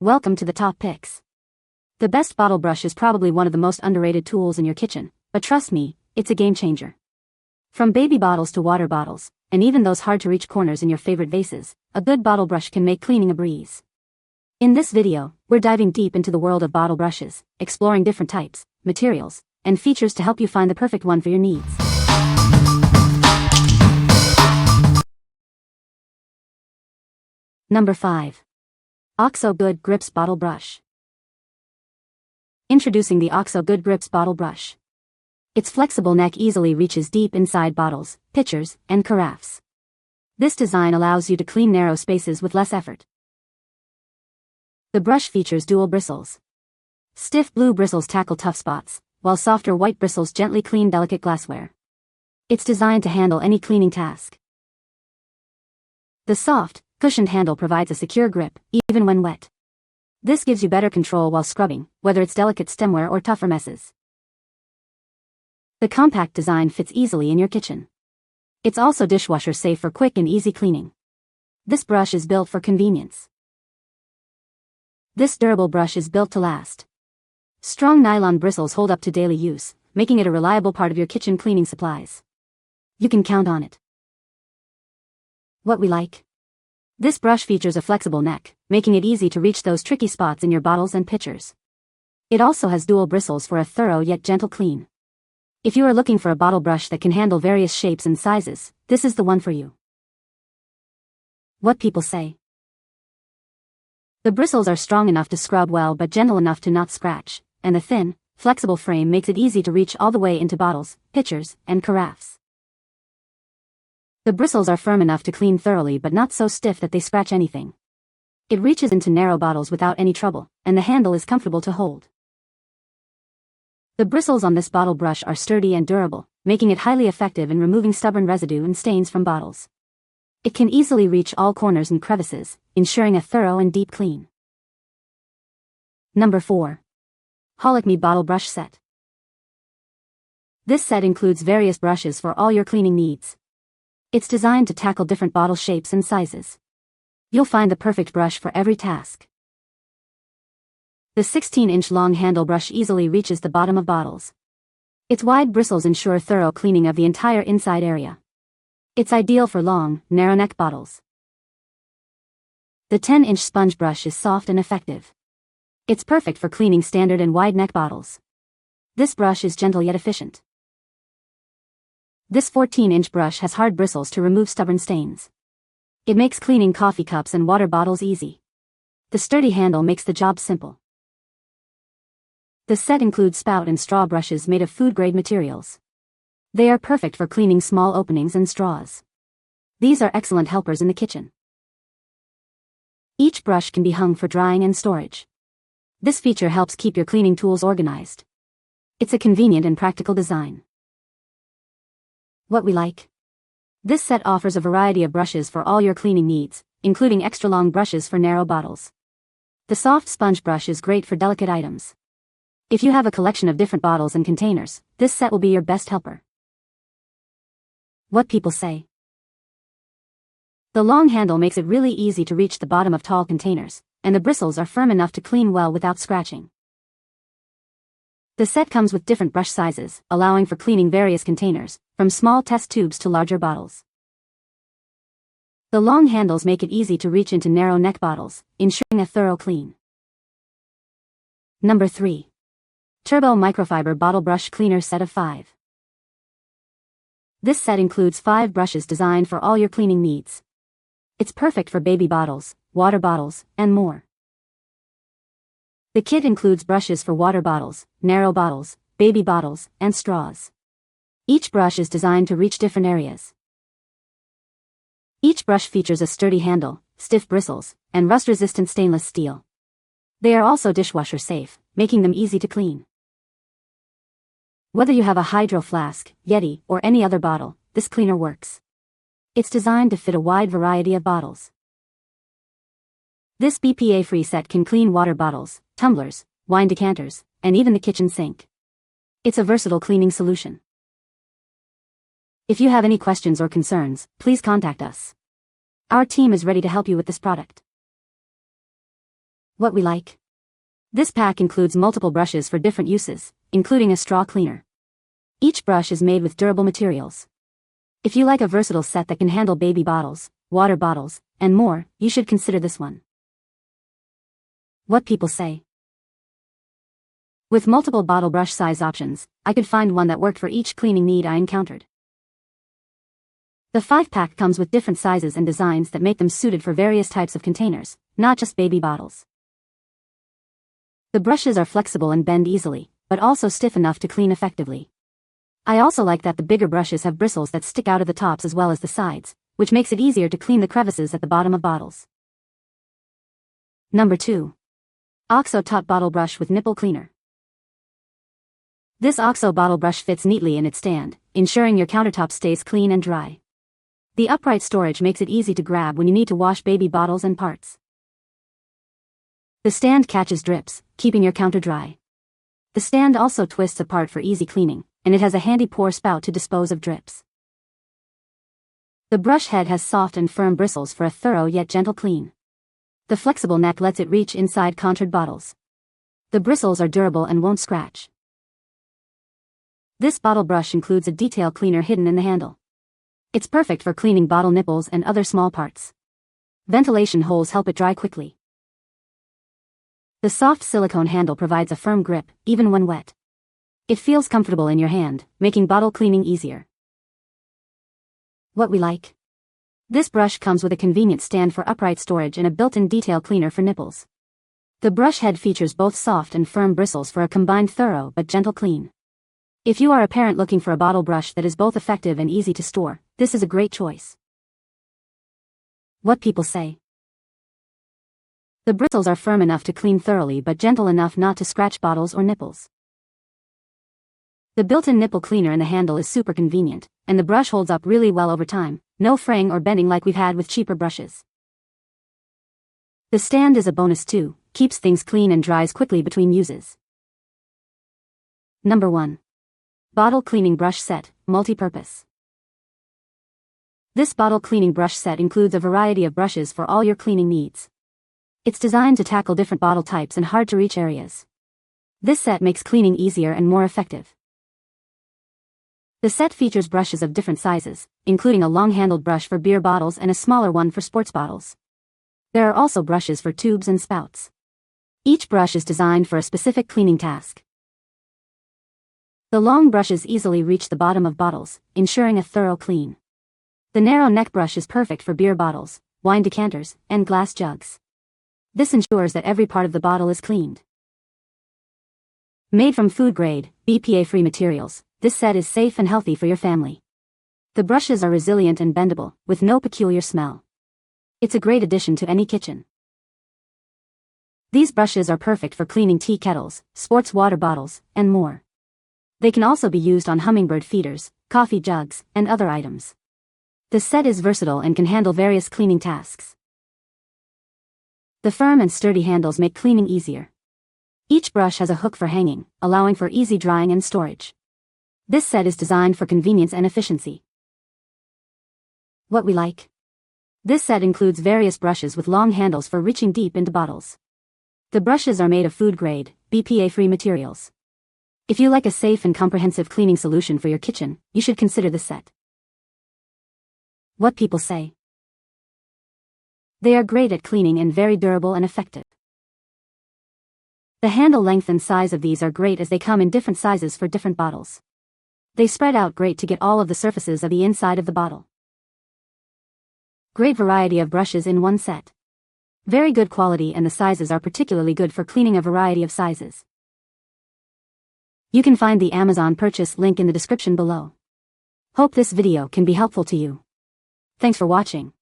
Welcome to the top picks. The best bottle brush is probably one of the most underrated tools in your kitchen, but trust me, it's a game changer. From baby bottles to water bottles, and even those hard-to-reach corners in your favorite vases, a good bottle brush can make cleaning a breeze. In this video, we're diving deep into the world of bottle brushes, exploring different types, materials, and features to help you find the perfect one for your needs. Number 5. OXO Good Grips Bottle Brush. Introducing the OXO Good Grips Bottle Brush. Its flexible neck easily reaches deep inside bottles, pitchers, and carafes. This design allows you to clean narrow spaces with less effort. The brush features dual bristles. Stiff blue bristles tackle tough spots, while softer white bristles gently clean delicate glassware. It's designed to handle any cleaning task. The soft, cushioned handle provides a secure grip, even when wet. This gives you better control while scrubbing, whether it's delicate stemware or tougher messes. The compact design fits easily in your kitchen. It's also dishwasher safe for quick and easy cleaning. This brush is built for convenience. This durable brush is built to last. Strong nylon bristles hold up to daily use, making it a reliable part of your kitchen cleaning supplies. You can count on it. What we like. This brush features a flexible neck, making it easy to reach those tricky spots in your bottles and pitchers. It also has dual bristles for a thorough yet gentle clean. If you are looking for a bottle brush that can handle various shapes and sizes, this is the one for you. What people say. The bristles are strong enough to scrub well but gentle enough to not scratch, and the thin, flexible frame makes it easy to reach all the way into bottles, pitchers, and carafes. The bristles are firm enough to clean thoroughly but not so stiff that they scratch anything. It reaches into narrow bottles without any trouble, and the handle is comfortable to hold. The bristles on this bottle brush are sturdy and durable, making it highly effective in removing stubborn residue and stains from bottles. It can easily reach all corners and crevices, ensuring a thorough and deep clean. Number 4. Holikme Bottle Brush Set. This set includes various brushes for all your cleaning needs. It's designed to tackle different bottle shapes and sizes. You'll find the perfect brush for every task. The 16-inch long handle brush easily reaches the bottom of bottles. Its wide bristles ensure thorough cleaning of the entire inside area. It's ideal for long, narrow-neck bottles. The 10-inch sponge brush is soft and effective. It's perfect for cleaning standard and wide-neck bottles. This brush is gentle yet efficient. This 14-inch brush has hard bristles to remove stubborn stains. It makes cleaning coffee cups and water bottles easy. The sturdy handle makes the job simple. The set includes spout and straw brushes made of food-grade materials. They are perfect for cleaning small openings and straws. These are excellent helpers in the kitchen. Each brush can be hung for drying and storage. This feature helps keep your cleaning tools organized. It's a convenient and practical design. What we like. This set offers a variety of brushes for all your cleaning needs, including extra long brushes for narrow bottles. The soft sponge brush is great for delicate items. If you have a collection of different bottles and containers, this set will be your best helper. What people say. The long handle makes it really easy to reach the bottom of tall containers, and the bristles are firm enough to clean well without scratching. The set comes with different brush sizes, allowing for cleaning various containers, from small test tubes to larger bottles. The long handles make it easy to reach into narrow neck bottles, ensuring a thorough clean. Number 3. Turbo Microfiber Bottle Brush Cleaner Set of 5. This set includes 5 brushes designed for all your cleaning needs. It's perfect for baby bottles, water bottles, and more. The kit includes brushes for water bottles, narrow bottles, baby bottles, and straws. Each brush is designed to reach different areas. Each brush features a sturdy handle, stiff bristles, and rust-resistant stainless steel. They are also dishwasher safe, making them easy to clean. Whether you have a hydro flask, Yeti, or any other bottle, this cleaner works. It's designed to fit a wide variety of bottles. This BPA-free set can clean water bottles, tumblers, wine decanters, and even the kitchen sink. It's a versatile cleaning solution. If you have any questions or concerns, please contact us. Our team is ready to help you with this product. What we like. This pack includes multiple brushes for different uses, including a straw cleaner. Each brush is made with durable materials. If you like a versatile set that can handle baby bottles, water bottles, and more, you should consider this one. What people say. With multiple bottle brush size options, I could find one that worked for each cleaning need I encountered. The 5-pack comes with different sizes and designs that make them suited for various types of containers, not just baby bottles. The brushes are flexible and bend easily, but also stiff enough to clean effectively. I also like that the bigger brushes have bristles that stick out of the tops as well as the sides, which makes it easier to clean the crevices at the bottom of bottles. Number 2. OXO Tot Bottle Brush with Nipple Cleaner. This OXO bottle brush fits neatly in its stand, ensuring your countertop stays clean and dry. The upright storage makes it easy to grab when you need to wash baby bottles and parts. The stand catches drips, keeping your counter dry. The stand also twists apart for easy cleaning, and it has a handy pour spout to dispose of drips. The brush head has soft and firm bristles for a thorough yet gentle clean. The flexible neck lets it reach inside contoured bottles. The bristles are durable and won't scratch. This bottle brush includes a detail cleaner hidden in the handle. It's perfect for cleaning bottle nipples and other small parts. Ventilation holes help it dry quickly. The soft silicone handle provides a firm grip, even when wet. It feels comfortable in your hand, making bottle cleaning easier. What we like. This brush comes with a convenient stand for upright storage and a built-in detail cleaner for nipples. The brush head features both soft and firm bristles for a combined thorough but gentle clean. If you are a parent looking for a bottle brush that is both effective and easy to store, this is a great choice. What people say. The bristles are firm enough to clean thoroughly but gentle enough not to scratch bottles or nipples. The built-in nipple cleaner in the handle is super convenient, and the brush holds up really well over time, no fraying or bending like we've had with cheaper brushes. The stand is a bonus too, keeps things clean and dries quickly between uses. Number 1. Bottle Cleaning Brush Set, Multi-Purpose. This bottle cleaning brush set includes a variety of brushes for all your cleaning needs. It's designed to tackle different bottle types and hard-to-reach areas. This set makes cleaning easier and more effective. The set features brushes of different sizes, including a long-handled brush for beer bottles and a smaller one for sports bottles. There are also brushes for tubes and spouts. Each brush is designed for a specific cleaning task. The long brushes easily reach the bottom of bottles, ensuring a thorough clean. The narrow neck brush is perfect for beer bottles, wine decanters, and glass jugs. This ensures that every part of the bottle is cleaned. Made from food-grade, BPA-free materials, this set is safe and healthy for your family. The brushes are resilient and bendable, with no peculiar smell. It's a great addition to any kitchen. These brushes are perfect for cleaning tea kettles, sports water bottles, and more. They can also be used on hummingbird feeders, coffee jugs, and other items. The set is versatile and can handle various cleaning tasks. The firm and sturdy handles make cleaning easier. Each brush has a hook for hanging, allowing for easy drying and storage. This set is designed for convenience and efficiency. What we like. This set includes various brushes with long handles for reaching deep into bottles. The brushes are made of food-grade, BPA-free materials. If you like a safe and comprehensive cleaning solution for your kitchen, you should consider this set. What people say. They are great at cleaning and very durable and effective. The handle length and size of these are great as they come in different sizes for different bottles. They spread out great to get all of the surfaces of the inside of the bottle. Great variety of brushes in one set. Very good quality, and the sizes are particularly good for cleaning a variety of sizes. You can find the Amazon purchase link in the description below. Hope this video can be helpful to you. Thanks for watching.